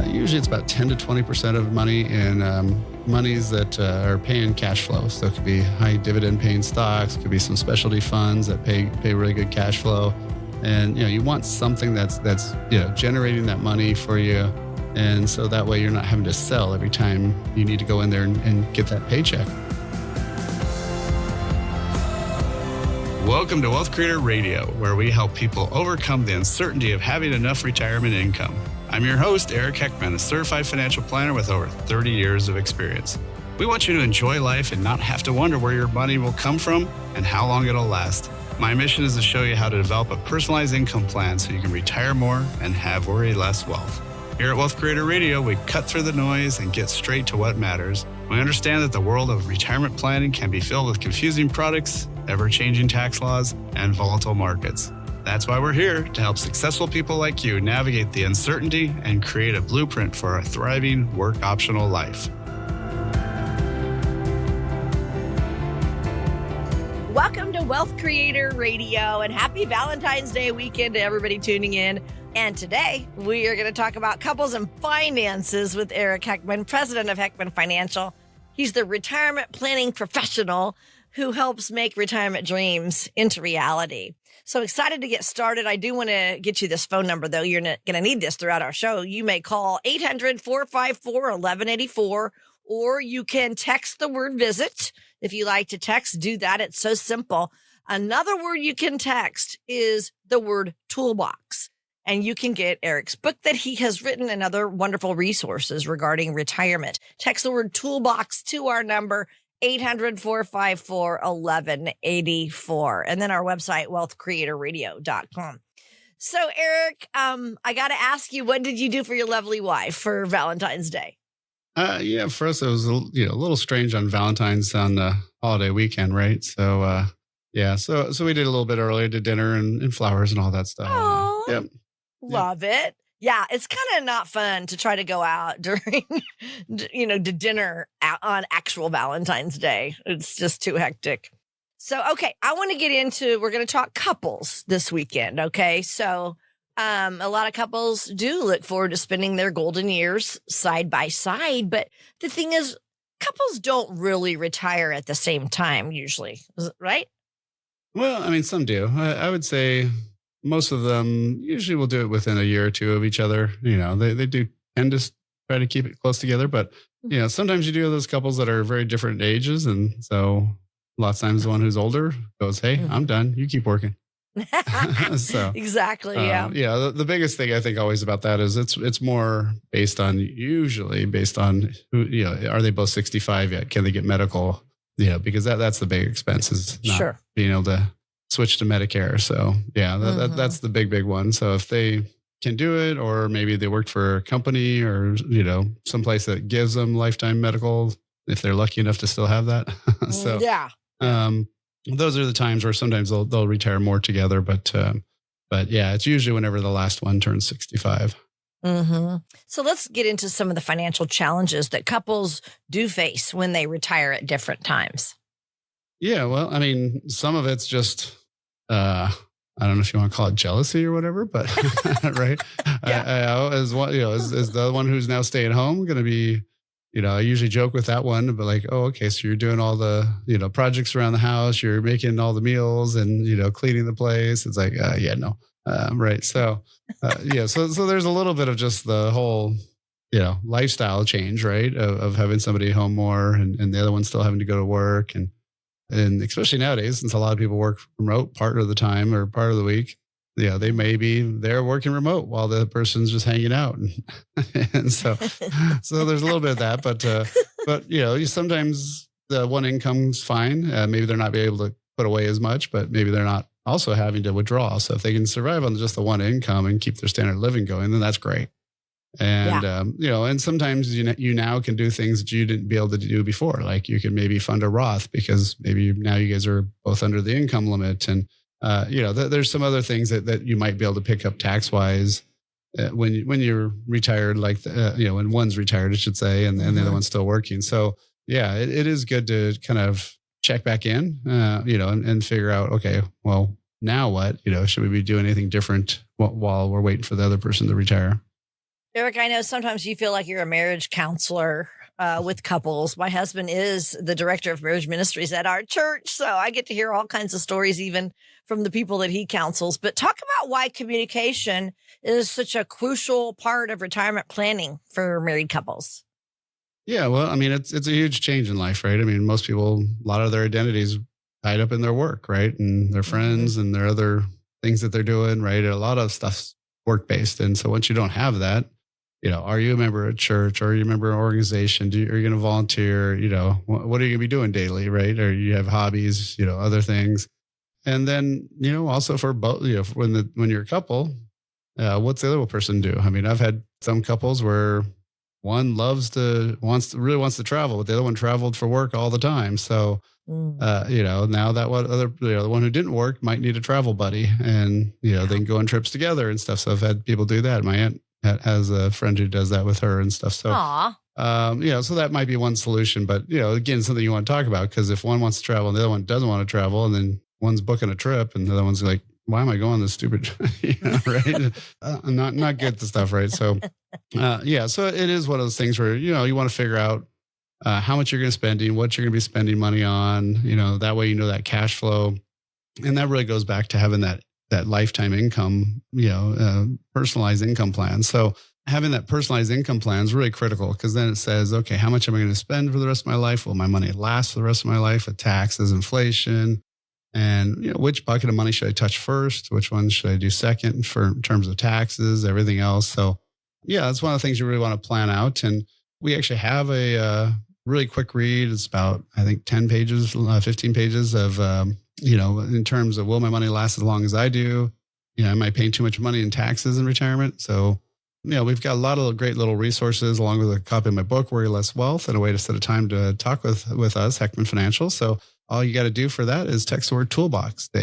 Usually it's about 10 to 20% of money in monies that are paying cash flow. So it could be high dividend paying stocks, it could be some specialty funds that pay really good cash flow. And, you want something that's generating that money for you. And so that way you're not having to sell every time you need to go in there and get that paycheck. Welcome to Wealth Creator Radio, where we help people overcome the uncertainty of having enough retirement income. I'm your host, Eric Heckman, a certified financial planner with over 30 years of experience. We want you to enjoy life and not have to wonder where your money will come from and how long it'll last. My mission is to show you how to develop a personalized income plan so you can retire more and have worry less wealth. Here at Wealth Creator Radio, we cut through the noise and get straight to what matters. We understand that the world of retirement planning can be filled with confusing products, ever-changing tax laws, and volatile markets. That's why we're here to help successful people like you navigate the uncertainty and create a blueprint for a thriving, work-optional life. Welcome to Wealth Creator Radio, and happy Valentine's Day weekend to everybody tuning in. And today, we are going to talk about couples and finances with Eric Heckman, president of Heckman Financial. He's the retirement planning professional who helps make retirement dreams into reality. So excited to get started. I do want to get you this phone number, though. You're going to need this throughout our show. You may call 800-454-1184, or you can text the word visit. If you like to text, do that. It's so simple. Another word you can text is the word toolbox. And you can get Eric's book that he has written and other wonderful resources regarding retirement. Text the word toolbox to our number, 800-454-1184. And then our website, wealthcreatorradio.com. So, Eric, I got to ask you, what did you do for your lovely wife for Valentine's Day? For us, it was a little strange on Valentine's on the holiday weekend, right? So, so we did a little bit earlier, did dinner and flowers and all that stuff. Oh, yep. Love it. Yeah, it's kind of not fun to try to go out during, to dinner on actual Valentine's Day. It's just too hectic. So, okay, I want to get into, we're going to talk couples this weekend, okay? So, a lot of couples do look forward to spending their golden years side by side, but the thing is, couples don't really retire at the same time usually, right? Well, I mean, some do. I would say most of them usually will do it within a year or two of each other. They do tend to try to keep it close together, but sometimes you do have those couples that are very different ages. And so lots of times the one who's older goes, hey, I'm done. You keep working. So exactly. Yeah. The biggest thing I think always about that is it's more usually based on who, are they both 65 yet? Can they get medical? Because that's the big expense is not being able to switch to Medicare. So that's the big one. So if they can do it, or maybe they worked for a company or, someplace that gives them lifetime medical, if they're lucky enough to still have that. So, those are the times where sometimes they'll retire more together, but it's usually whenever the last one turns 65. Mm-hmm. So let's get into some of the financial challenges that couples do face when they retire at different times. Yeah, well, I mean, some of it's just, I don't know if you want to call it jealousy or whatever, but right. Yeah. As the one who's now staying home going to be, I usually joke with that one, but like, oh, okay, so you're doing all the, projects around the house, you're making all the meals and, cleaning the place. It's like, no. Right. So, so there's a little bit of just the whole, lifestyle change, right. Of having somebody home more and the other one still having to go to work. And especially nowadays, since a lot of people work remote part of the time or part of the week, they may be there working remote while the person's just hanging out. And so there's a little bit of that, but sometimes the one income's fine. Maybe they're not be able to put away as much, but maybe they're not also having to withdraw. So if they can survive on just the one income and keep their standard of living going, then that's great. And, and sometimes, you now can do things that you didn't be able to do before. Like you can maybe fund a Roth because maybe now you guys are both under the income limit. And, there's some other things that you might be able to pick up tax wise when you're retired, like, when one's retired, I should say, and the other one's still working. So it is good to kind of check back in, and figure out, okay, well, now what, should we be doing anything different while we're waiting for the other person to retire? Eric, I know sometimes you feel like you're a marriage counselor with couples. My husband is the director of marriage ministries at our church, so I get to hear all kinds of stories, even from the people that he counsels. But talk about why communication is such a crucial part of retirement planning for married couples. Yeah, well, I mean, it's a huge change in life, right? I mean, most people, a lot of their identities tied up in their work, right, and their Hmm. friends and their other things that they're doing, right? A lot of stuff's work based, and so once you don't have that, are you a member of a church, or are you a member of an organization? Are you going to volunteer? What are you going to be doing daily, right? Or you have hobbies, other things, and then also for both, when you're a couple, what's the other person do? I mean, I've had some couples where one really wants to travel, but the other one traveled for work all the time. So, Mm. now that the one who didn't work might need a travel buddy, and they Yeah. can go on trips together and stuff. So I've had people do that. My aunt has a friend who does that with her and stuff. So, Aw. so that might be one solution. But again, something you want to talk about, because if one wants to travel and the other one doesn't want to travel, and then one's booking a trip and the other one's like, why am I going this stupid, right? Not good to stuff, right? So, yeah, so it is one of those things where you want to figure out how much you're going to spending, what you're going to be spending money on. That way that cash flow, and that really goes back to having that lifetime income, personalized income plan. So having that personalized income plan is really critical, because then it says, okay, how much am I going to spend for the rest of my life? Will my money last for the rest of my life with taxes, inflation? And which bucket of money should I touch first? Which one should I do second for in terms of taxes, everything else? So, yeah, that's one of the things you really want to plan out. And we actually have a really quick read. It's about, I think, 10 pages, 15 pages of in terms of, will my money last as long as I do? Am I paying too much money in taxes in retirement? So, we've got a lot of great little resources, along with a copy of my book, Worry Less Wealth, and a way to set a time to talk with us, Heckman Financial. So all you got to do for that is text the word toolbox to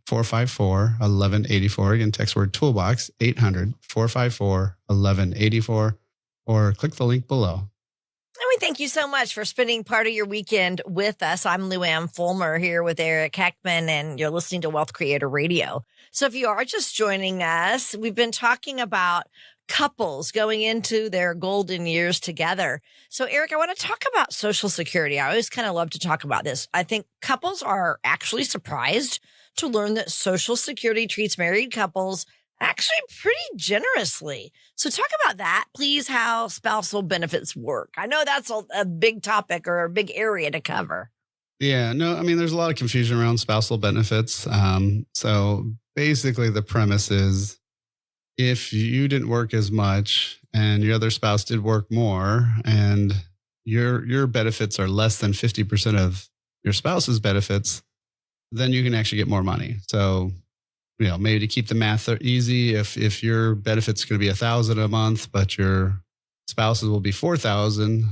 800-454-1184. Again, text the word toolbox, 800-454-1184, or click the link below. And we thank you so much for spending part of your weekend with us. I'm Luann Fulmer here with Eric Heckman, and you're listening to Wealth Creator Radio. So if you are just joining us, we've been talking about couples going into their golden years together. So, Eric, I want to talk about Social Security. I always kind of love to talk about this. I think couples are actually surprised to learn that Social Security treats married couples actually pretty generously. So, talk about that, please, how spousal benefits work. I know that's a big topic or a big area to cover. Yeah, no, I mean, there's a lot of confusion around spousal benefits. So basically, the premise is, if you didn't work as much and your other spouse did work more, and your benefits are less than 50% of your spouse's benefits, then you can actually get more money. So, maybe to keep the math easy, if your benefits going to be 1,000 a month, but your spouse's will be 4,000,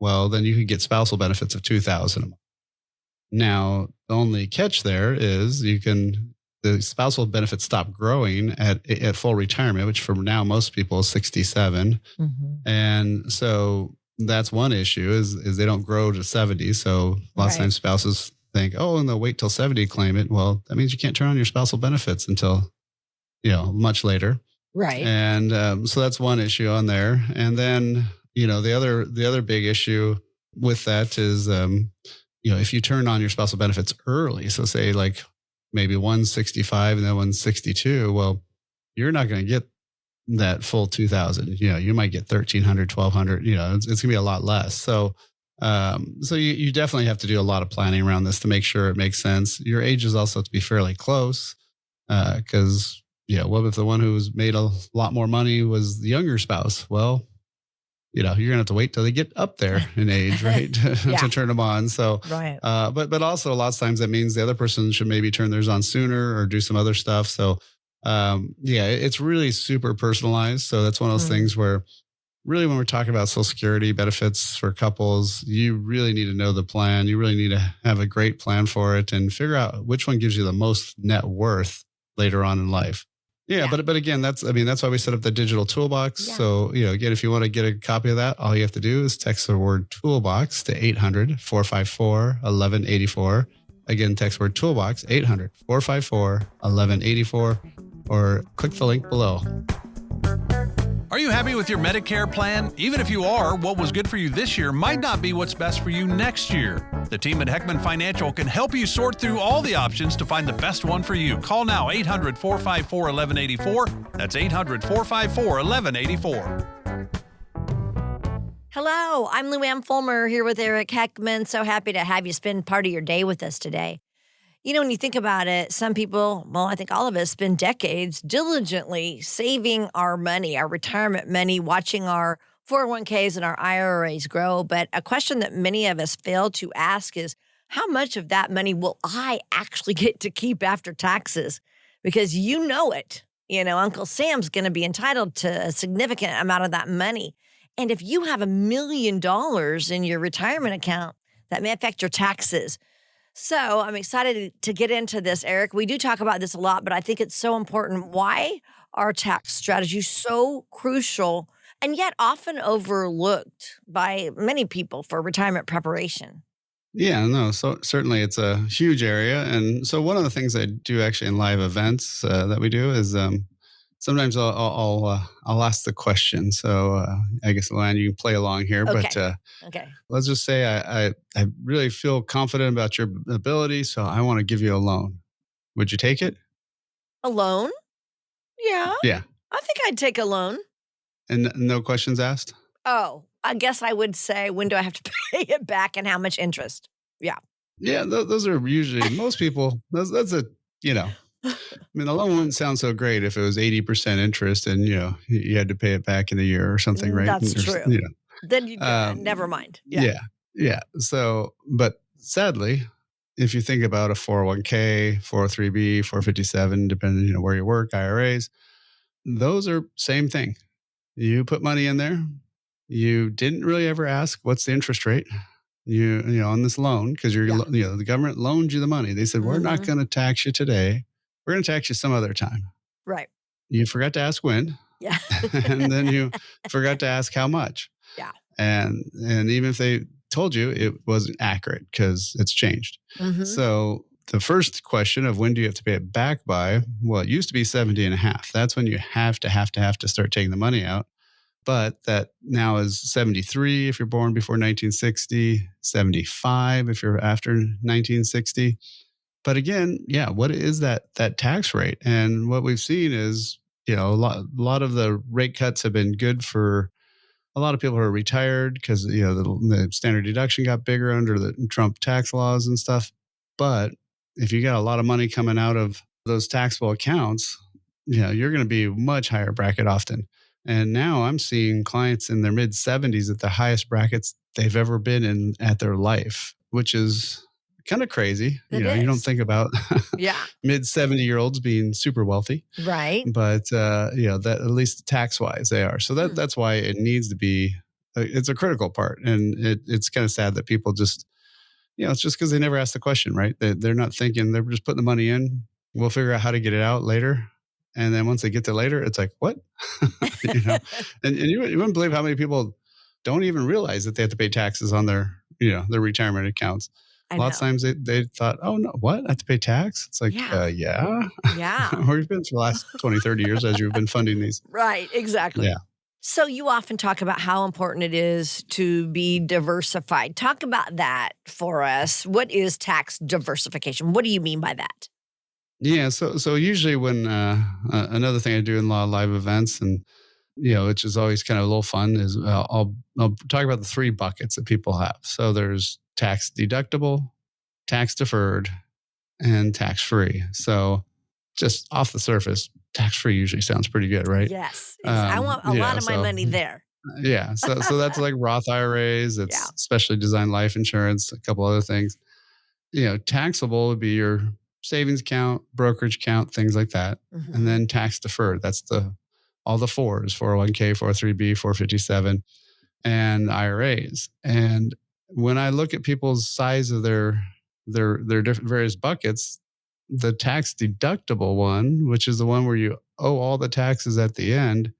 well, then you could get spousal benefits of 2,000 a month. Now, the only catch there is the spousal benefits stop growing at full retirement, which for now most people is 67. Mhm. And so that's one issue is they don't grow to 70. So lots of Right. times spouses think, oh, and they'll wait till 70 to claim it. Well, that means you can't turn on your spousal benefits until, much later. Right. And so that's one issue on there. And then, the other big issue with that is, if you turn on your spousal benefits early, so say like maybe one's 65 and then one's 62, well, you're not going to get that full 2,000. You might get 1,300, 1,200. It's going to be a lot less. So, you definitely have to do a lot of planning around this to make sure it makes sense. Your age is also to be fairly close, because what if the one who's made a lot more money was the younger spouse? Well, you're going to have to wait till they get up there in age, right? Yeah. To turn them on. So, Right. but also a lot of times that means the other person should maybe turn theirs on sooner or do some other stuff. So, it's really super personalized. So that's one of those Mm. things where really when we're talking about Social Security benefits for couples, you really need to know the plan. You really need to have a great plan for it and figure out which one gives you the most net worth later on in life. Yeah, Yeah. but again, that's why we set up the digital toolbox. Yeah. So, again, if you want to get a copy of that, all you have to do is text the word toolbox to 800-454-1184. Again, text word toolbox, 800-454-1184, or click the link below. Are you happy with your Medicare plan? Even if you are, what was good for you this year might not be what's best for you next year. The team at Heckman Financial can help you sort through all the options to find the best one for you. Call now 800-454-1184. That's 800-454-1184. Hello, I'm Luann Fulmer here with Eric Heckman. So happy to have you spend part of your day with us today. You know, when you think about it, some people, well, I think all of us spend decades diligently saving our money, our retirement money, watching our 401ks and our IRAs grow. But a question that many of us fail to ask is, how much of that money will I actually get to keep after taxes? Because you know it. You know, Uncle Sam's going to be entitled to a significant amount of that money. And if you have $1 million in your retirement account, that may affect your taxes. So I'm excited to get into this, Eric. We do talk about this a lot, but I think it's so important. Why are tax strategies so crucial and yet often overlooked by many people for retirement preparation? Yeah, no, so certainly it's a huge area. And so one of the things I do actually in live events that we do is sometimes I'll ask the question. So I guess, Luann, you can play along here. Okay. But Okay. let's just say I really feel confident about your ability, so I want to give you a loan. Would you take it? A loan? Yeah, Yeah. I think I'd take a loan. And no questions asked? Oh, I guess I would say, when do I have to pay it back and how much interest? Yeah. Yeah, those are usually most people. That's a, I mean, the loan wouldn't sound so great if it was 80% interest and, you had to pay it back in a year or something, right? That's true. Then you Um, never mind. Yeah. yeah. Yeah. So, but sadly, if you think about a 401k, 403b, 457, depending, where you work, IRAs, those are same thing. You put money in there. You didn't really ever ask what's the interest rate. On this loan, because Yeah. the government loaned you the money. They said, we're not Mhm. going to tax you today. We're going to tax you some other time. Right. You forgot to ask when, Yeah. and then you forgot to ask how much. Yeah. And even if they told you, it wasn't accurate because it's changed. Mhm. So the first question of when do you have to pay it back by, well, it used to be 70 and a half. That's when you have to start taking the money out. But that now is 73 if you're born before 1960, 75 if you're after 1960. But again, yeah, what is that tax rate? And what we've seen is, a lot of the rate cuts have been good for a lot of people who are retired because, the standard deduction got bigger under the Trump tax laws and stuff. But if you got a lot of money coming out of those taxable accounts, you're going to be much higher bracket often. And now I'm seeing clients in their mid 70s at the highest brackets they've ever been in at their life, which is kind of crazy. It You don't is. think about Yeah. mid 70-year-olds being super wealthy, Right. but that at least tax wise they are. So that's why it needs to be. It's a critical part, and it's kind of sad that people just it's just because they never ask the question, right? They're not thinking. They're just putting the money in. We'll figure out how to get it out later. And then once they get there later, it's like, what? And you wouldn't believe how many people don't even realize that they have to pay taxes on their retirement accounts. I Lots of know. times they thought, oh, no, what? I have to pay tax? It's like, Yeah. yeah. Yeah. Where you've been for the last 20, 30 years as you've been funding these. Right. Exactly. Yeah. So you often talk about how important it is to be diversified. Talk about that for us. What is tax diversification? What do you mean by that? Yeah. So usually when another thing I do in a lot of live events and, which is always kind of a little fun is I'll talk about the three buckets that people have. So there's tax deductible, tax deferred, and tax free. So just off the surface, tax free usually sounds pretty good, right? Yes. I want a lot of my money there. Yeah. So that's like Roth IRAs. It's Yeah. specially designed life insurance, a couple other things. Taxable would be your savings account, brokerage account, things like that. Mhm. And then tax deferred. That's all the fours, 401k, 403b, 457, and IRAs. And when I look at people's size of their different various buckets, the tax deductible one, which is the one where you owe all the taxes at the end,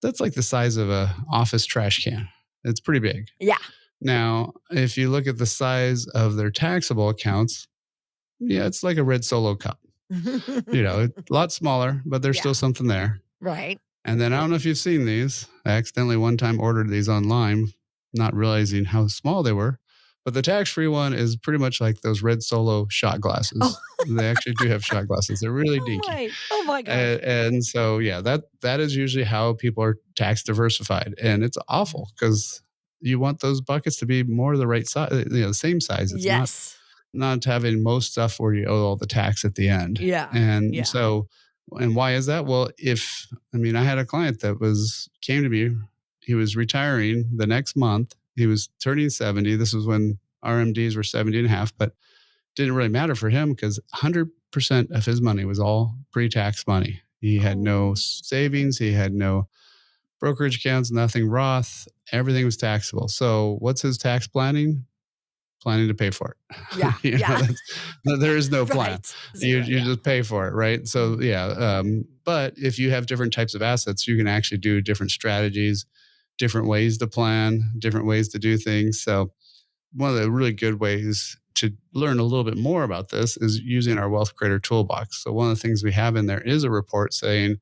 that's like the size of a office trash can. It's pretty big. Yeah. Now, if you look at the size of their taxable accounts, yeah, it's like a red Solo cup. A lot smaller, but there's Yeah. still something there. Right. And then I don't know if you've seen these. I accidentally one time ordered these online, not realizing how small they were. But the tax-free one is pretty much like those red Solo shot glasses. Oh. They actually do have shot glasses. They're really dinky. Oh my gosh. And so, yeah, that is usually how people are tax diversified. And it's awful because you want those buckets to be more the right size, the same size. It's Yes. not having most stuff where you owe all the tax at the end. Yeah. And Yeah. so, and why is that? Well, I had a client that came to me, he was retiring the next month. He was turning 70. This was when RMDs were 70 and a half, but didn't really matter for him because 100% of his money was all pre-tax money. He had no savings. He had no brokerage accounts, nothing Roth. Everything was taxable. So what's his tax planning? Planning to pay for it. Yeah. There is no plan. Right. You just pay for it, right? So but if you have different types of assets, you can actually do different strategies, different ways to plan, different ways to do things. So one of the really good ways to learn a little bit more about this is using our Wealth Creator Toolbox. So one of the things we have in there is a report saying,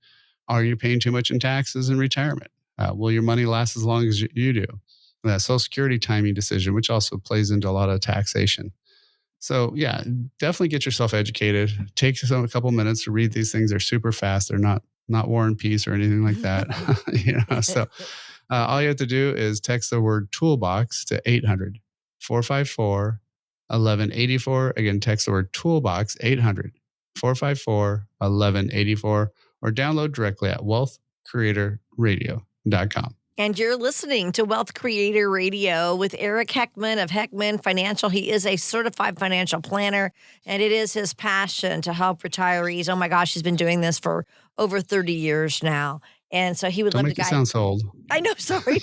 are you paying too much in taxes in retirement? Will your money last as long as you do? That Social Security timing decision, which also plays into a lot of taxation. So yeah, definitely get yourself educated. Take a couple minutes to read these things. They're super fast. They're not War and Peace or anything like that. So all you have to do is text the word toolbox to 800-454-1184. Again, text the word toolbox 800-454-1184 or download directly at wealthcreatorradio.com. And you're listening to Wealth Creator Radio with Eric Heckman of Heckman Financial. He is a certified financial planner, and it is his passion to help retirees. Oh my gosh, he's been doing this for over 30 years now. And so he would Don't love make to you sound so old. I know, sorry.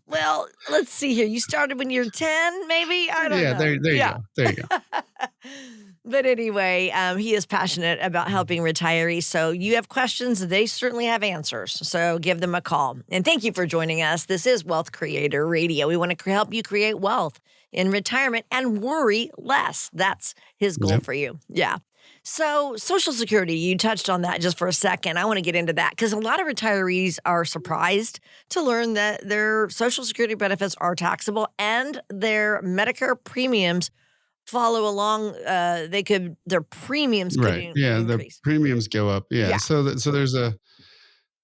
Well, let's see here. You started when you're 10, maybe? I don't know. There you go. There you go. But anyway, he is passionate about helping retirees. So you have questions, they certainly have answers. So give them a call. And thank you for joining us. This is Wealth Creator Radio. We want to help you create wealth in retirement and worry less. That's his goal for you. Yeah. So Social Security, you touched on that just for a second. I want to get into that because a lot of retirees are surprised to learn that their Social Security benefits are taxable and their Medicare premiums follow along. Their premiums could increase. The premiums go up. Yeah. So there's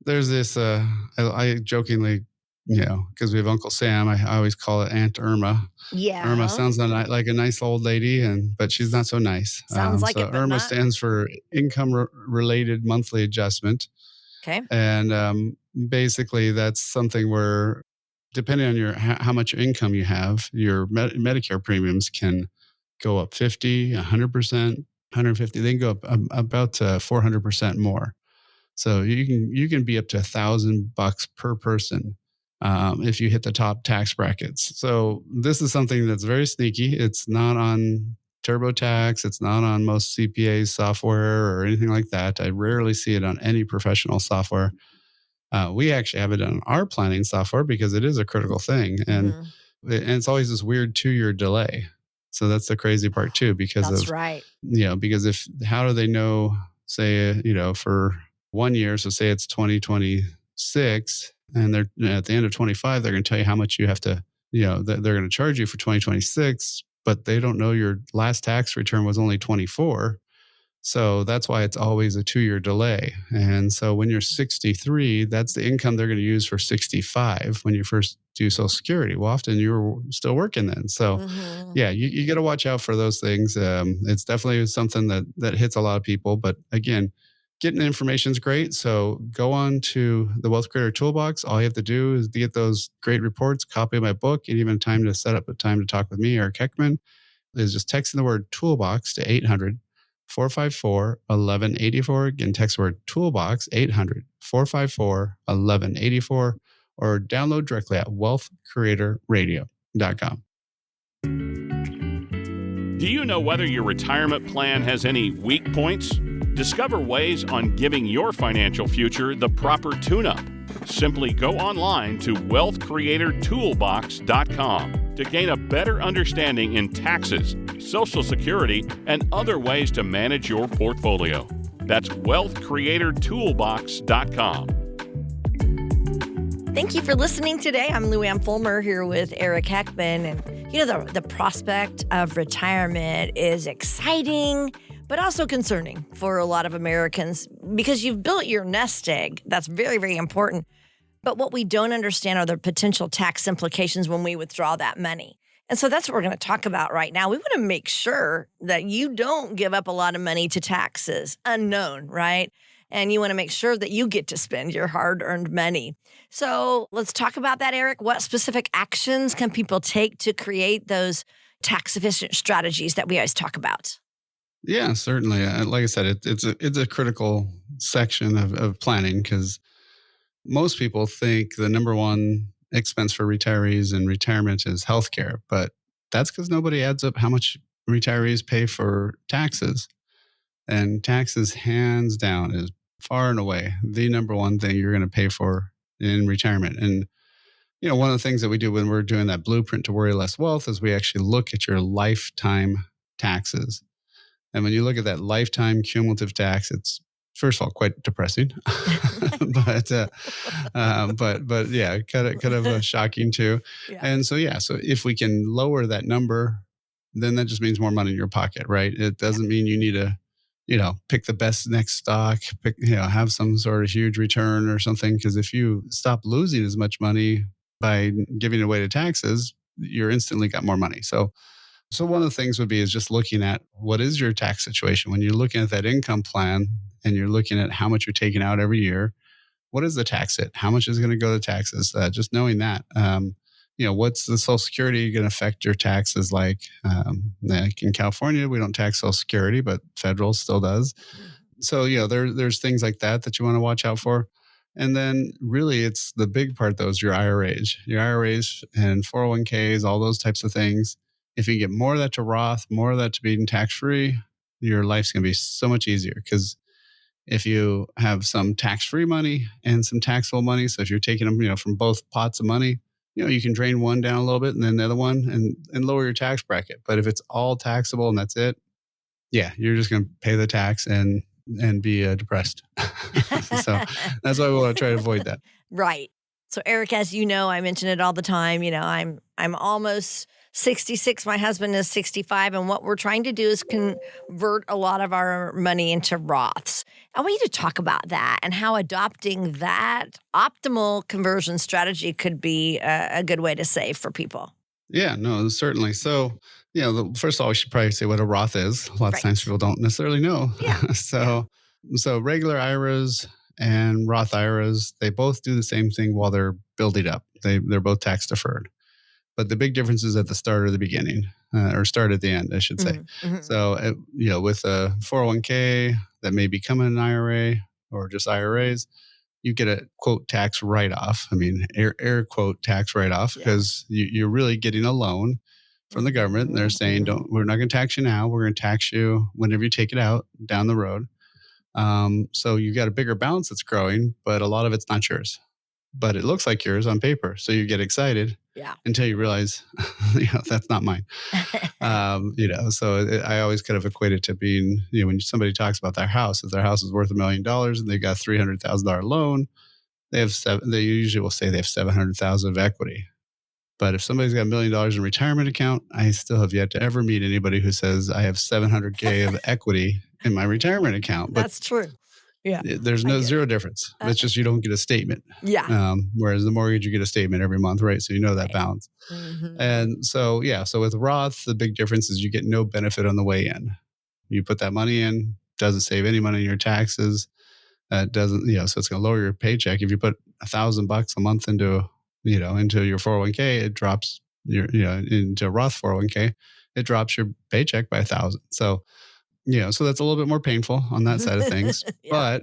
this, I jokingly, because we have Uncle Sam, I always call it Aunt Irma. Yeah. Irma sounds like a nice old lady, but she's not so nice. Sounds like it, but Irma not. Stands for Income Related Monthly Adjustment. Okay. And basically that's something where depending on how much income you have, your Medicare premiums can go up 50, 100%, 150. They can go up about 400% more. So you can be up to $1,000 per person if you hit the top tax brackets. So this is something that's very sneaky. It's not on TurboTax. It's not on most CPA software or anything like that. I rarely see it on any professional software. We actually have it on our planning software because it is a critical thing. And it's always this weird 2-year delay. So that's the crazy part too, because how do they know, say, for 1 year, so say it's 2026 and they're at the end of 25, they're going to tell you how much you have to, they're going to charge you for 2026, but they don't know your last tax return was only 24. So that's why it's always a 2-year delay. And so when you're 63, that's the income they're going to use for 65 when you first do Social Security. Well, often you're still working then. So you got to watch out for those things. It's definitely something that hits a lot of people. But again, getting the information is great. So go on to the Wealth Creator Toolbox. All you have to do is get those great reports, copy my book, and even time to set up a time to talk with me or Heckman is just texting the word toolbox to 800-454-1184. Again, text the word toolbox 800-454-1184 or download directly at wealthcreatorradio.com. Do you know whether your retirement plan has any weak points? Discover ways on giving your financial future the proper tune-up. Simply go online to wealthcreatortoolbox.com to gain a better understanding in taxes, Social Security, and other ways to manage your portfolio. That's wealthcreatortoolbox.com. Thank you for listening today. I'm Lou Ann Fulmer here with Eric Heckman. And the prospect of retirement is exciting, but also concerning for a lot of Americans because you've built your nest egg. That's very, very important. But what we don't understand are the potential tax implications when we withdraw that money. And so that's what we're going to talk about right now. We want to make sure that you don't give up a lot of money to taxes unknown, right? And you want to make sure that you get to spend your hard-earned money. So let's talk about that, Eric. What specific actions can people take to create those tax-efficient strategies that we always talk about? Yeah, certainly. Like I said, it's a critical section of planning because most people think the number one expense for retirees and retirement is healthcare, but that's because nobody adds up how much retirees pay for taxes. And taxes, hands down, is far and away the number one thing you're going to pay for in retirement. And, one of the things that we do when we're doing that blueprint to worry less wealth is we actually look at your lifetime taxes. And when you look at that lifetime cumulative tax, it's first of all quite depressing, but yeah, kind of shocking too. Yeah. And so if we can lower that number, then that just means more money in your pocket, right? It doesn't mean you need to pick the best next stock, have some sort of huge return or something. Because if you stop losing as much money by giving it away to taxes, you're instantly got more money. So one of the things would be is just looking at what is your tax situation when you're looking at that income plan and you're looking at how much you're taking out every year. What is the tax hit? How much is going to go to taxes? Just knowing that. What's the Social Security going to affect your taxes like? Like in California, we don't tax Social Security, but federal still does. So, there's things like that you want to watch out for. And then really it's the big part, though, is your IRAs and 401ks, all those types of things. If you get more of that to Roth, more of that to being tax-free, your life's going to be so much easier because if you have some tax-free money and some taxable money, so if you're taking them, from both pots of money, you can drain one down a little bit and then the other one and lower your tax bracket. But if it's all taxable and that's it, yeah, you're just going to pay the tax and be depressed. So that's why we want to try to avoid that. Right. So Eric, as you know, I mention it all the time. I'm almost 66. My husband is 65. And what we're trying to do is convert a lot of our money into Roths. I want you to talk about that and how adopting that optimal conversion strategy could be a good way to save for people. Yeah, no, certainly. So, first of all, we should probably say what a Roth is. A lot of times people don't necessarily know. Yeah. So regular IRAs and Roth IRAs, they both do the same thing while they're building up. They're both tax deferred. But the big difference is at the start or the beginning, or start at the end, I should say. Mm-hmm. So, with a 401k that may become an IRA or just IRAs, you get a quote tax write-off. I mean, air quote tax write-off because you're really getting a loan from the government. And they're saying, we're not going to tax you now. We're going to tax you whenever you take it out down the road. So you've got a bigger balance that's growing, but a lot of it's not yours. But it looks like yours on paper. So you get excited until you realize, that's not mine. So I always kind of equate it to being, when somebody talks about their house, if their house is worth $1 million and they've got $300,000 loan, they usually will say they have $700,000 of equity. But if somebody's got $1 million in retirement account, I still have yet to ever meet anybody who says I have $700K of equity in my retirement account. But that's true. Yeah. There's zero difference. It's just you don't get a statement. Yeah. Whereas the mortgage, you get a statement every month, right? So that balance. Mm-hmm. And so, so with Roth, the big difference is you get no benefit on the way in. You put that money in, doesn't save any money in your taxes. Doesn't, so it's going to lower your paycheck. If you put $1,000 a month into your 401k, it drops into a Roth 401k, it drops your paycheck by $1,000. So that's a little bit more painful on that side of things. But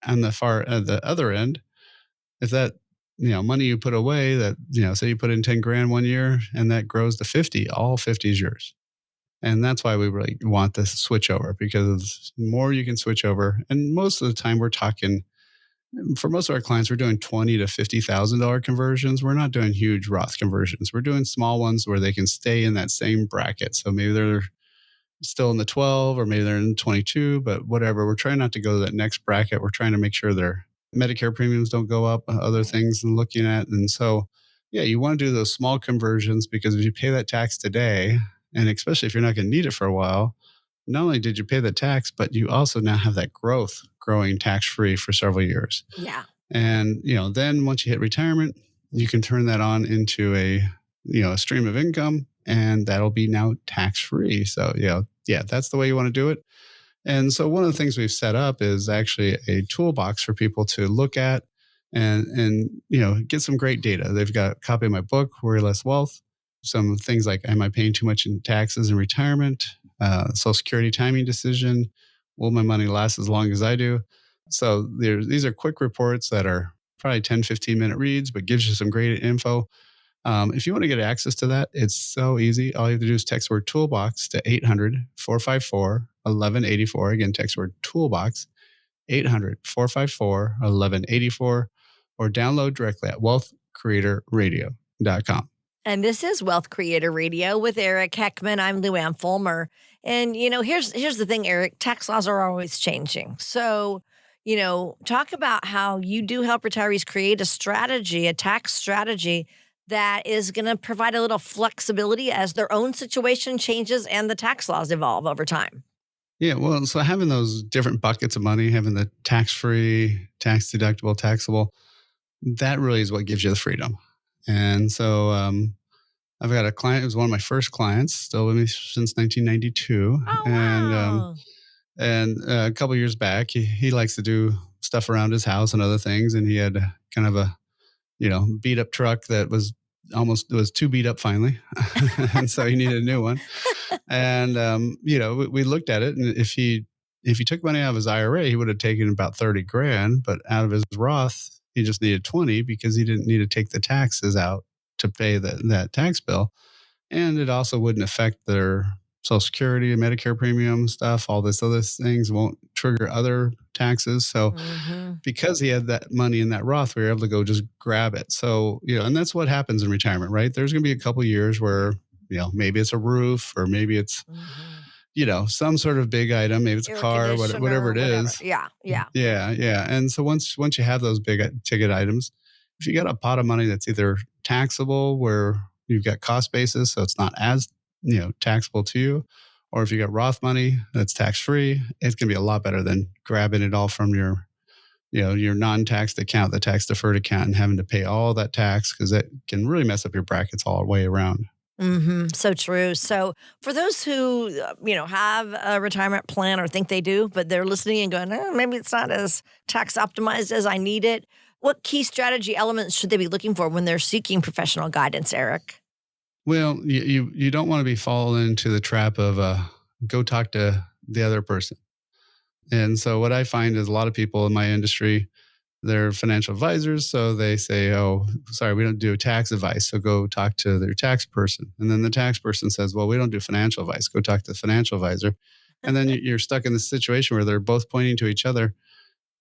on the other end, if that, money you put away that, say you put in 10 grand one year and that grows to 50, all 50 is yours. And that's why we really want this switch over, because the more you can switch over, and most of the time we're talking, for most of our clients, we're doing $20,000 to $50,000 conversions. We're not doing huge Roth conversions. We're doing small ones where they can stay in that same bracket. So maybe they're still in the 12 or maybe they're in 22, but whatever. We're trying not to go to that next bracket. We're trying to make sure their Medicare premiums don't go up, other things and looking at. And so, yeah, you want to do those small conversions because if you pay that tax today, and especially if you're not going to need it for a while, not only did you pay the tax, but you also now have that growing tax-free for several years. Yeah. And, then once you hit retirement, you can turn that on into a stream of income, and that'll be now tax-free. So, that's the way you want to do it. And so one of the things we've set up is actually a toolbox for people to look at and get some great data. They've got a copy of my book, Worry Less Wealth, some things like, am I paying too much in taxes in retirement? Social Security timing decision. Will my money last as long as I do? So these are quick reports that are probably 10, 15-minute reads, but gives you some great info. If you want to get access to that, it's so easy. All you have to do is text word toolbox to 800-454-1184. Again, text word toolbox, 800-454-1184, or download directly at wealthcreatorradio.com. And this is Wealth Creator Radio with Eric Heckman. I'm Lou Ann Fulmer. And, here's the thing, Eric, tax laws are always changing. So, talk about how you do help retirees create a tax strategy that is going to provide a little flexibility as their own situation changes and the tax laws evolve over time. Yeah, well, so having those different buckets of money, having the tax-free, tax-deductible, taxable, that really is what gives you the freedom. And so I've got a client who's one of my first clients, still with me since 1992. Oh, wow. And a couple of years back, he likes to do stuff around his house and other things. And he had kind of a, beat up truck that was too beat up finally. And so he needed a new one. And, we looked at it, and if he took money out of his IRA, he would have taken about 30 grand, but out of his Roth, he just needed 20 because he didn't need to take the taxes out to pay that tax bill. And it also wouldn't affect their Social Security and Medicare premium stuff. All this other things won't trigger other taxes. So because he had that money in that Roth, we were able to go just grab it. So, and that's what happens in retirement, right? There's going to be a couple of years where, maybe it's a roof, or maybe it's, some sort of big item. Maybe it's a car, whatever it is. Yeah. And so once you have those big ticket items, if you got a pot of money that's either taxable, where you've got cost basis, so it's not as taxable to you, or if you got Roth money that's tax free, it's going to be a lot better than grabbing it all from your non-taxed account, the tax deferred account, and having to pay all that tax, because that can really mess up your brackets all the way around. So true. So for those who, have a retirement plan or think they do, but they're listening and going, maybe it's not as tax optimized as I need it. What key strategy elements should they be looking for when they're seeking professional guidance, Eric? Well, you don't want to be falling into the trap of go talk to the other person. And so what I find is a lot of people in my industry, they're financial advisors. So they say, oh, sorry, we don't do tax advice. So go talk to their tax person. And then the tax person says, well, we don't do financial advice. Go talk to the financial advisor. And then you're stuck in this situation where they're both pointing to each other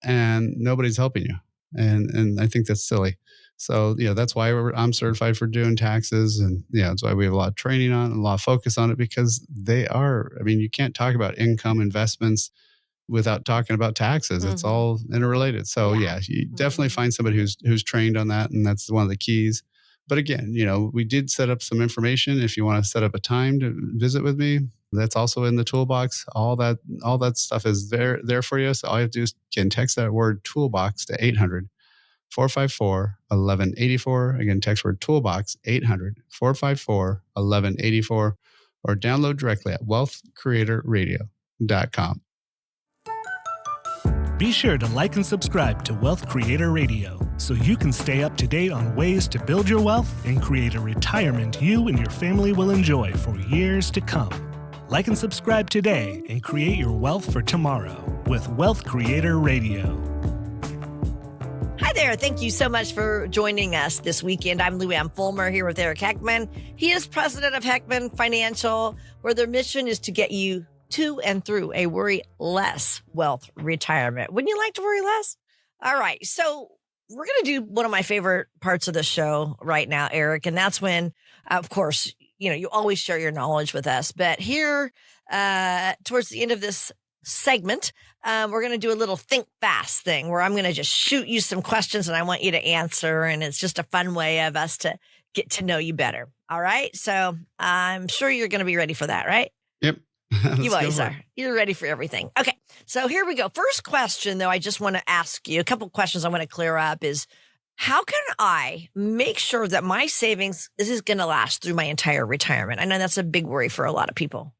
and nobody's helping you. And I think that's silly. So, that's why I'm certified for doing taxes. And that's why we have a lot of training on it, and a lot of focus on it, because you can't talk about income investments without talking about taxes. It's all interrelated. So you definitely find somebody who's trained on that. And that's one of the keys. But again, we did set up some information. If you want to set up a time to visit with me, that's also in the toolbox. All that stuff is there for you. So all you have to do is text that word toolbox to 800-454-1184. Again, text word toolbox, 800-454-1184, or download directly at wealthcreatorradio.com. Be sure to like and subscribe to Wealth Creator Radio so you can stay up to date on ways to build your wealth and create a retirement you and your family will enjoy for years to come. Like and subscribe today and create your wealth for tomorrow with Wealth Creator Radio. Hi there. Thank you so much for joining us this weekend. I'm Lou Ann Fulmer here with Eric Heckman. He is president of Heckman Financial, where their mission is to get you to and through a worry-less wealth retirement. Wouldn't you like to worry less? All right. So we're going to do one of my favorite parts of the show right now, Eric, and that's when, of course, you always share your knowledge with us. But here, towards the end of this segment, we're going to do a little think fast thing where I'm going to just shoot you some questions and I want you to answer. And it's just a fun way of us to get to know you better. All right. So I'm sure you're going to be ready for that, right? Yep. You always are. You're ready for everything. Okay. So here we go. First question, though, I just want to ask you a couple of questions I want to clear up is how can I make sure that my savings is going to last through my entire retirement? I know that's a big worry for a lot of people.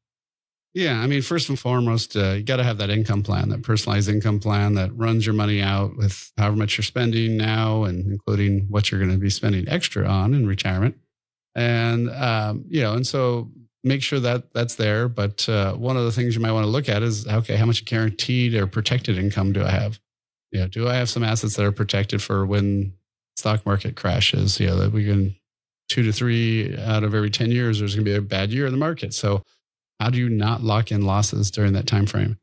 Yeah. I mean, first and foremost, you got to have that income plan, that personalized income plan that runs your money out with however much you're spending now and including what you're going to be spending extra on in retirement. And, and so make sure that that's there. But one of the things you might want to look at is, okay, how much guaranteed or protected income do I have? Do I have some assets that are protected for when stock market crashes? That we can 2 to 3 out of every 10 years, there's going to be a bad year in the market. So how do you not lock in losses during that time frame?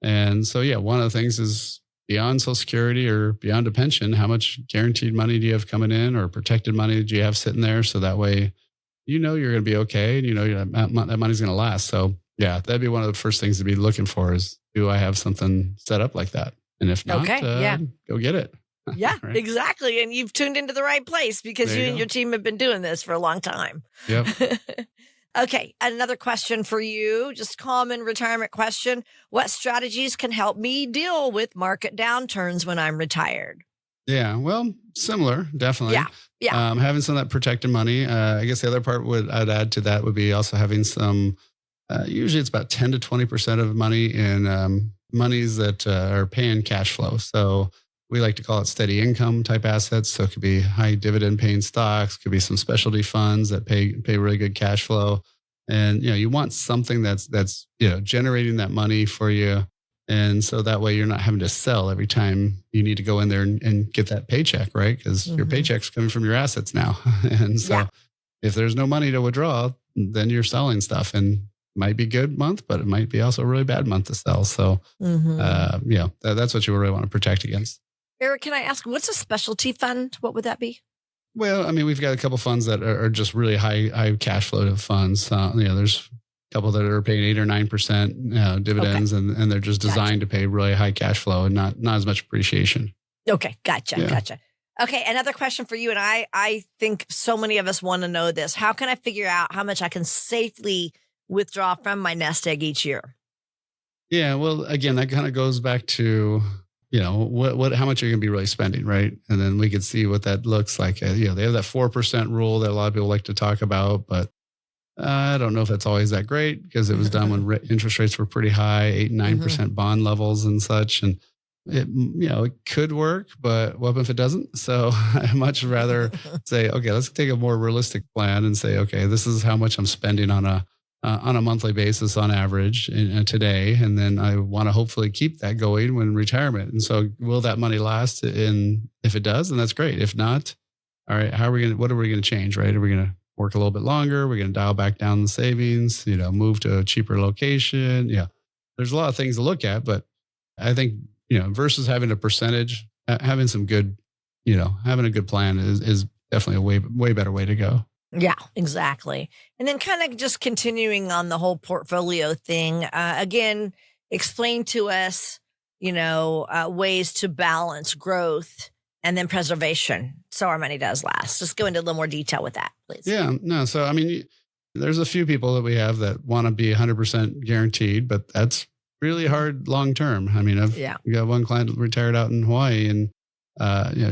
And so, one of the things is beyond Social Security or beyond a pension, how much guaranteed money do you have coming in or protected money do you have sitting there? So that way, you're going to be okay and that money's going to last. So that'd be one of the first things to be looking for is, do I have something set up like that? And if not, go get it. Yeah, Right? Exactly. And you've tuned into the right place because you and your team have been doing this for a long time. Yep. Okay. Another question for you, just common retirement question. What strategies can help me deal with market downturns when I'm retired? Yeah, well, similar, definitely. Yeah. Having some of that protected money. I guess the other part I'd add to that would be also having some, usually it's about 10 to 20% of money in monies that are paying cash flow. So we like to call it steady income type assets. So it could be high dividend paying stocks, could be some specialty funds that pay really good cash flow. And, you want something that's generating that money for you. And so that way you're not having to sell every time you need to go in there and get that paycheck, right? Because your paycheck's coming from your assets now. And so if there's no money to withdraw, then you're selling stuff and it might be a good month, but it might be also a really bad month to sell. So, that's what you really want to protect against. Eric, can I ask, what's a specialty fund? What would that be? Well, I mean, we've got a couple funds that are just really high cash flow funds. There's a couple that are paying 8 or 9% dividends, and they're just designed to pay really high cash flow and not as much appreciation. Okay, gotcha. Okay, another question for you, and I think so many of us want to know this. How can I figure out how much I can safely withdraw from my nest egg each year? Yeah, well, again, that kind of goes back to how much are you going to be really spending, right? And then we could see what that looks like. They have that 4% rule that a lot of people like to talk about, but I don't know if that's always that great because it was done when interest rates were pretty high, 8 and 9% bond levels and such. And it could work, but what if it doesn't? So I much rather say, okay, let's take a more realistic plan and say, okay, this is how much I'm spending on a monthly basis on average today. And then I want to hopefully keep that going when retirement. And so will that money last? And if it does, then that's great. If not, all right, what are we going to change, right? Are we going to work a little bit longer? We're going to dial back down the savings, move to a cheaper location. Yeah. There's a lot of things to look at, but I think, versus having a percentage, having some good, having a good plan is definitely a way better way to go. Yeah, exactly. And then kind of just continuing on the whole portfolio thing, again, explain to us, ways to balance growth and then preservation so our money does last. Just go into a little more detail with that, please. Yeah, no. So, I mean, there's a few people that we have that want to be 100% guaranteed, but that's really hard long term. I mean, we got one client retired out in Hawaii and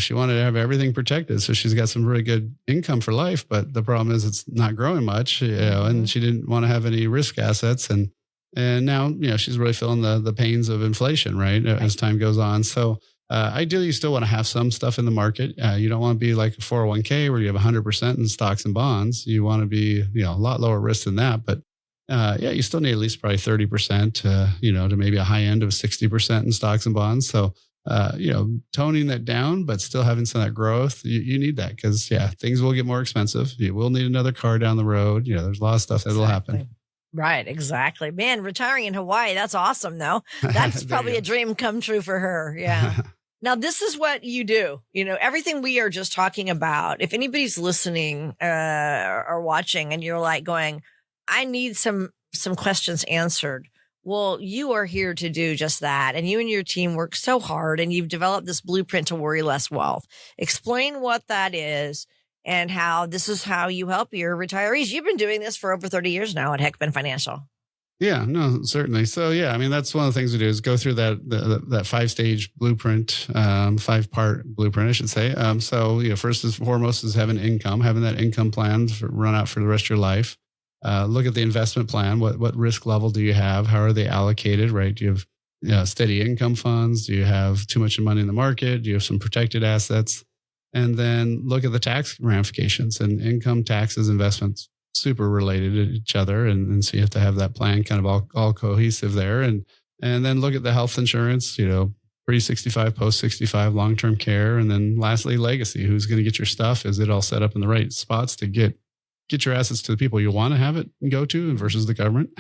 she wanted to have everything protected. So she's got some really good income for life, but the problem is it's not growing much, and she didn't want to have any risk assets. And now, she's really feeling the pains of inflation, right? As time goes on. So ideally, you still want to have some stuff in the market. You don't want to be like a 401k where you have 100% in stocks and bonds. You want to be, a lot lower risk than that. But you still need at least probably 30%, to maybe a high end of 60% in stocks and bonds. So, toning that down, but still having some of that growth, you need that because, things will get more expensive. You will need another car down the road. There's a lot of stuff that will happen. Right. Exactly. Man, retiring in Hawaii, that's awesome, though. That's probably a dream come true for her. Yeah. Now, this is what you do. Everything we are just talking about, if anybody's listening or watching and you're like going, I need some questions answered. Well, you are here to do just that. And you and your team work so hard and you've developed this blueprint to worry less wealth. Explain what that is and how this is how you help your retirees. You've been doing this for over 30 years now at Heckman Financial. Yeah, no, certainly. So yeah, I mean, that's one of the things we do is go through that 5-stage blueprint, 5-part blueprint, I should say. So first and foremost is having that income plan run out for the rest of your life. Look at the investment plan. What risk level do you have? How are they allocated, right? Do you have steady income funds? Do you have too much money in the market? Do you have some protected assets? And then look at the tax ramifications and income, taxes, investments, super related to each other. And so you have to have that plan kind of all cohesive there. And then look at the health insurance, pre-65, post-65, long-term care. And then lastly, legacy. Who's going to get your stuff? Is it all set up in the right spots to get your assets to the people you want to have it and go to versus the government?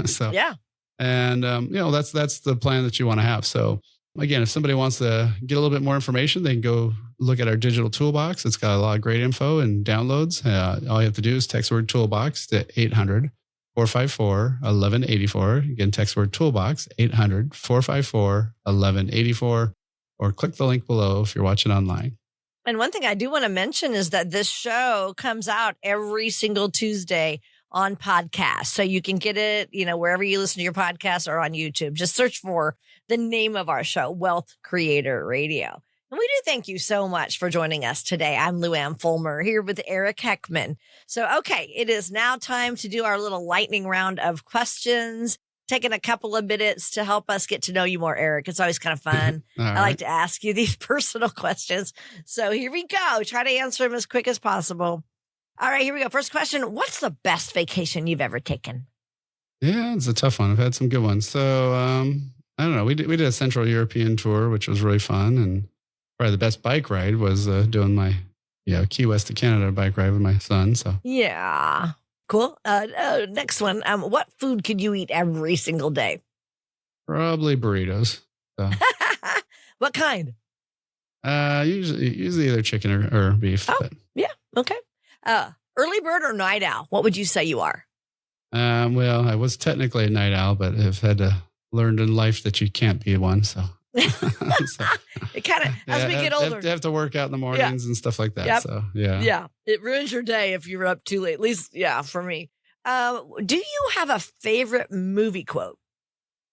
So, yeah. And, that's the plan that you want to have. So again, if somebody wants to get a little bit more information, they can go look at our digital toolbox. It's got a lot of great info and downloads. All you have to do is text word toolbox to 800-454-1184. Again, text word toolbox, 800-454-1184, or click the link below if you're watching online. And one thing I do want to mention is that this show comes out every single Tuesday on podcast. So you can get it, wherever you listen to your podcast or on YouTube. Just search for the name of our show, Wealth Creator Radio. And we do thank you so much for joining us today. I'm Luann Fulmer here with Eric Heckman. So, okay, it is now time to do our little lightning round of questions. Taking a couple of minutes to help us get to know you more, Eric. It's always kind of fun. I like to ask you these personal questions. So here we go. Try to answer them as quick as possible. All right, here we go. First question. What's the best vacation you've ever taken? Yeah, it's a tough one. I've had some good ones. So I don't know. We did a Central European tour, which was really fun. And probably the best bike ride was doing my Key West to Canada bike ride with my son. So yeah. Cool. Next one. What food could you eat every single day? Probably burritos. So. What kind? Usually either chicken or beef. Oh, yeah. Okay. Early bird or night owl? What would you say you are? Well, I was technically a night owl, but I've had to learn in life that you can't be one. So, it kind of, as we get older, you have to work out in the mornings and stuff like that. Yep. So, yeah. It ruins your day if you're up too late. At least, for me. Do you have a favorite movie quote?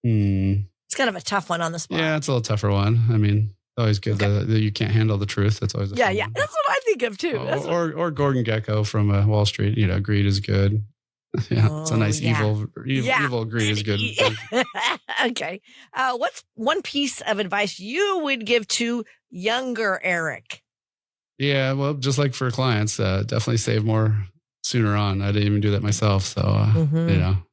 It's kind of a tough one on the spot. Yeah, it's a little tougher one. I mean, it's always good that you can't handle the truth. That's always yeah. That's what I think of too. Or Gordon Gekko from Wall Street. Greed is good. Yeah, it's a nice evil greed is good. Okay. What's one piece of advice you would give to younger Eric? Yeah, well, just like for clients, definitely save more sooner on. I didn't even do that myself. So,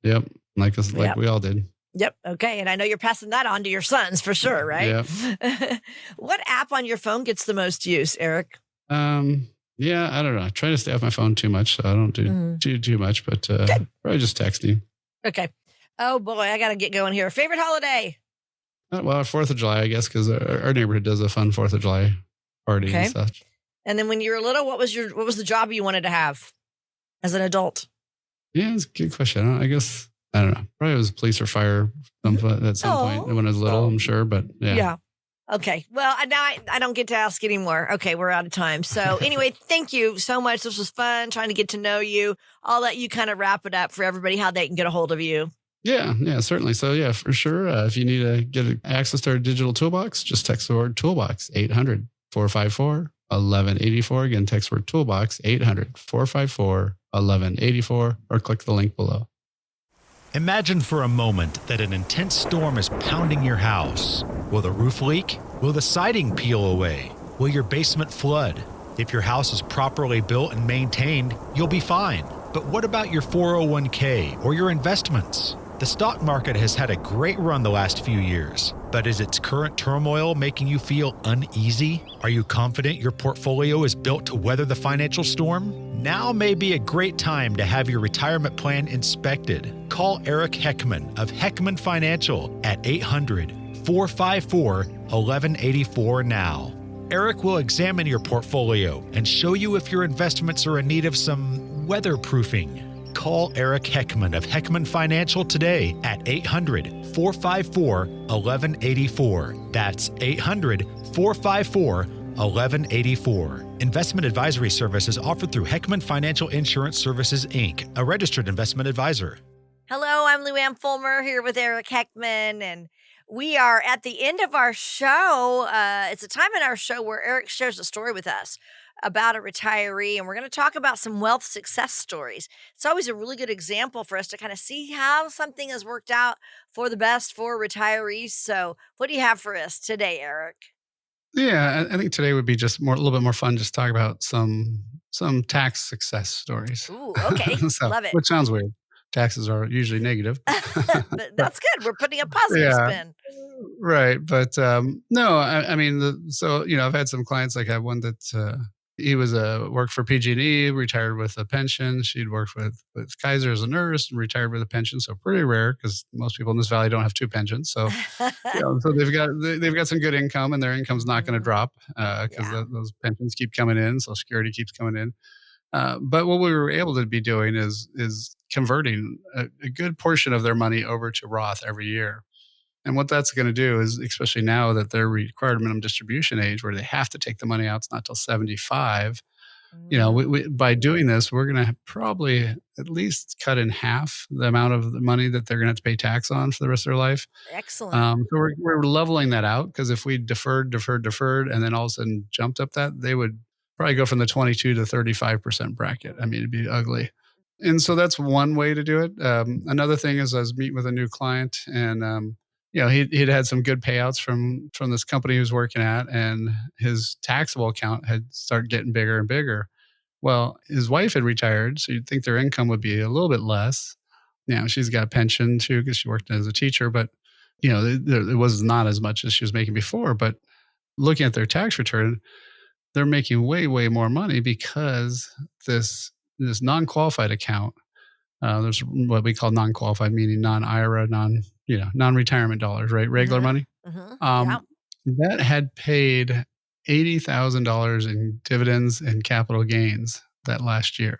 yep. Like we all did. Yep. Okay. And I know you're passing that on to your sons for sure, right? Yeah. What app on your phone gets the most use, Eric? Yeah, I don't know. I try to stay off my phone too much, so I don't do too much, but probably just texting. Okay. Oh boy, I got to get going here. Favorite holiday? Well, 4th of July, I guess, because our neighborhood does a fun 4th of July party and such. And then when you were little, what was the job you wanted to have as an adult? Yeah, it's a good question. I guess, I don't know. Probably it was police or fire at some point when I was little, I'm sure, but yeah. Yeah. Okay. Well, now I don't get to ask anymore. Okay. We're out of time. So anyway, thank you so much. This was fun trying to get to know you. I'll let you kind of wrap it up for everybody, how they can get a hold of you. Yeah, certainly. So yeah, for sure. If you need to get access to our digital toolbox, just text the word toolbox, 800-454-1184. Again, text word toolbox, 800-454-1184, or click the link below. Imagine for a moment that an intense storm is pounding your house. Will the roof leak? Will the siding peel away? Will your basement flood? If your house is properly built and maintained, you'll be fine. But what about your 401k or your investments? The stock market has had a great run the last few years, but is its current turmoil making you feel uneasy? Are you confident your portfolio is built to weather the financial storm? Now may be a great time to have your retirement plan inspected. Call Eric Heckman of Heckman Financial at 800-454-1184 1184 now. Eric will examine your portfolio and show you if your investments are in need of some weatherproofing. Call Eric Heckman of Heckman Financial today at 800-454-1184. That's 800-454-1184. Investment advisory services offered through Heckman Financial Insurance Services, Inc., a registered investment advisor. Hello, I'm Lou Ann Fulmer here with Eric Heckman, and we are at the end of our show. It's a time in our show where Eric shares a story with us about a retiree, and we're going to talk about some wealth success stories. It's always a really good example for us to kind of see how something has worked out for the best for retirees. So what do you have for us today, Eric? Yeah, I think today would be just a little bit more fun. Just talk about some tax success stories. Ooh, okay. Love it. Which sounds weird. Taxes are usually negative, But that's good. We're putting a positive spin. right. But no, I mean, I've had some clients. Like I have one that he was worked for PG&E, retired with a pension. She'd worked with Kaiser as a nurse and retired with a pension. So pretty rare because most people in this valley don't have two pensions. So so they've got some good income, and their income's not going to drop because those pensions keep coming in. Social Security keeps coming in. But what we were able to be doing is converting a good portion of their money over to Roth every year. And what that's going to do is, especially now that they're required minimum distribution age, where they have to take the money out, it's not till 75. We, by doing this, we're going to probably at least cut in half the amount of the money that they're going to have to pay tax on for the rest of their life. Excellent. So we're leveling that out, because if we deferred, and then all of a sudden jumped up that, they would probably go from the 22 to 35% bracket. I mean, it'd be ugly. And so that's one way to do it. Another thing is I was meeting with a new client, and he'd had some good payouts from this company he was working at, and his taxable account had started getting bigger and bigger. Well, his wife had retired, so you'd think their income would be a little bit less. She's got a pension too because she worked as a teacher, but it was not as much as she was making before. But looking at their tax return, they're making way, way more money because this non-qualified account, there's what we call non-qualified, meaning non-IRA, non-retirement dollars, right? Regular money. That had paid $80,000 in dividends and capital gains that last year.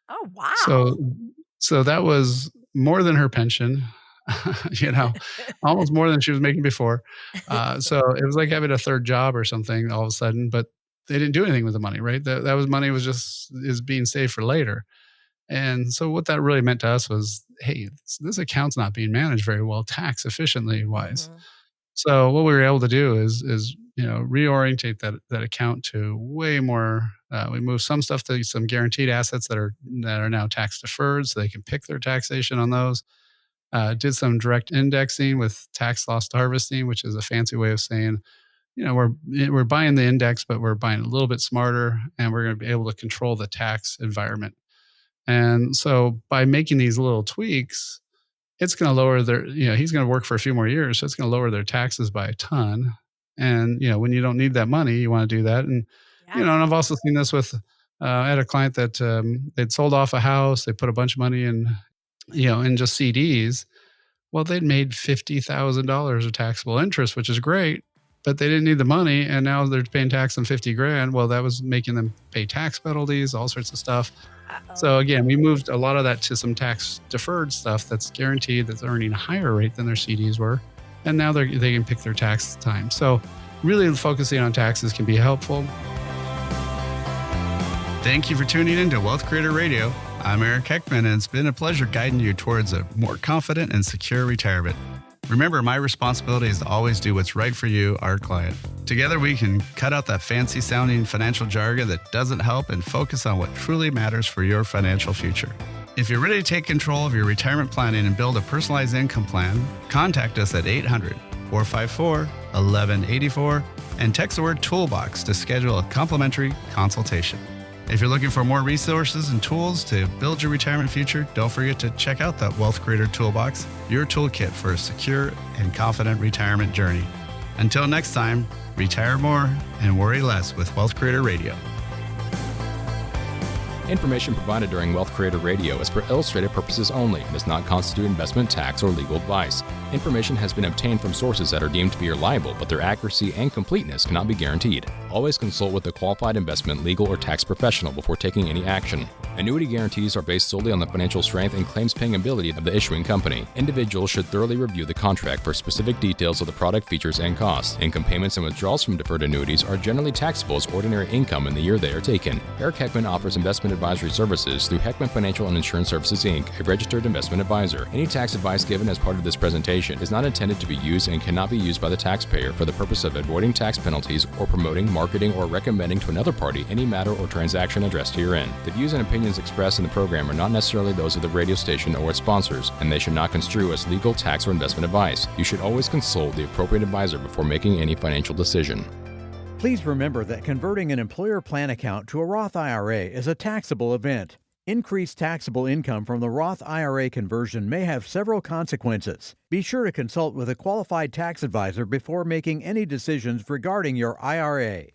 Oh, wow. So that was more than her pension, almost more than she was making before. So it was like having a third job or something all of a sudden, but they didn't do anything with the money, right? That was money is being saved for later. And so what that really meant to us was, hey, this account's not being managed very well tax efficiently wise. Mm-hmm. So what we were able to do is reorientate that account to way more. We moved some stuff to some guaranteed assets that are now tax deferred, so they can pick their taxation on those. Did some direct indexing with tax loss harvesting, which is a fancy way of saying, we're buying the index, but we're buying a little bit smarter, and we're going to be able to control the tax environment. And so by making these little tweaks, it's going to lower he's going to work for a few more years. So it's going to lower their taxes by a ton. And, when you don't need that money, you want to do that. And, and I've also seen this with, I had a client that they'd sold off a house. They put a bunch of money in, in just CDs. Well, they'd made $50,000 of taxable interest, which is great, but they didn't need the money. And now they're paying tax on $50,000. Well, that was making them pay tax penalties, all sorts of stuff. Uh-oh. So again, we moved a lot of that to some tax deferred stuff that's guaranteed, that's earning a higher rate than their CDs were. And now they can pick their tax time. So really focusing on taxes can be helpful. Thank you for tuning in to Wealth Creator Radio. I'm Eric Heckman, and it's been a pleasure guiding you towards a more confident and secure retirement. Remember, my responsibility is to always do what's right for you, our client. Together, we can cut out that fancy sounding financial jargon that doesn't help and focus on what truly matters for your financial future. If you're ready to take control of your retirement planning and build a personalized income plan, contact us at 800-454-1184 and text the word Toolbox to schedule a complimentary consultation. If you're looking for more resources and tools to build your retirement future, don't forget to check out that Wealth Creator Toolbox, your toolkit for a secure and confident retirement journey. Until next time, retire more and worry less with Wealth Creator Radio. Information provided during Wealth Creator Radio is for illustrative purposes only and does not constitute investment, tax, or legal advice. Information has been obtained from sources that are deemed to be reliable, but their accuracy and completeness cannot be guaranteed. Always consult with a qualified investment, legal, or tax professional before taking any action. Annuity guarantees are based solely on the financial strength and claims-paying ability of the issuing company. Individuals should thoroughly review the contract for specific details of the product features and costs. Income payments and withdrawals from deferred annuities are generally taxable as ordinary income in the year they are taken. Eric Heckman offers investment advisory services through Heckman Financial and Insurance Services, Inc., a registered investment advisor. Any tax advice given as part of this presentation is not intended to be used and cannot be used by the taxpayer for the purpose of avoiding tax penalties or promoting, marketing, or recommending to another party any matter or transaction addressed herein. The views and opinions expressed in the program are not necessarily those of the radio station or its sponsors, and they should not construe as legal, tax, or investment advice. You should always consult the appropriate advisor before making any financial decision. Please remember that converting an employer plan account to a Roth IRA is a taxable event. Increased taxable income from the Roth IRA conversion may have several consequences. Be sure to consult with a qualified tax advisor before making any decisions regarding your IRA.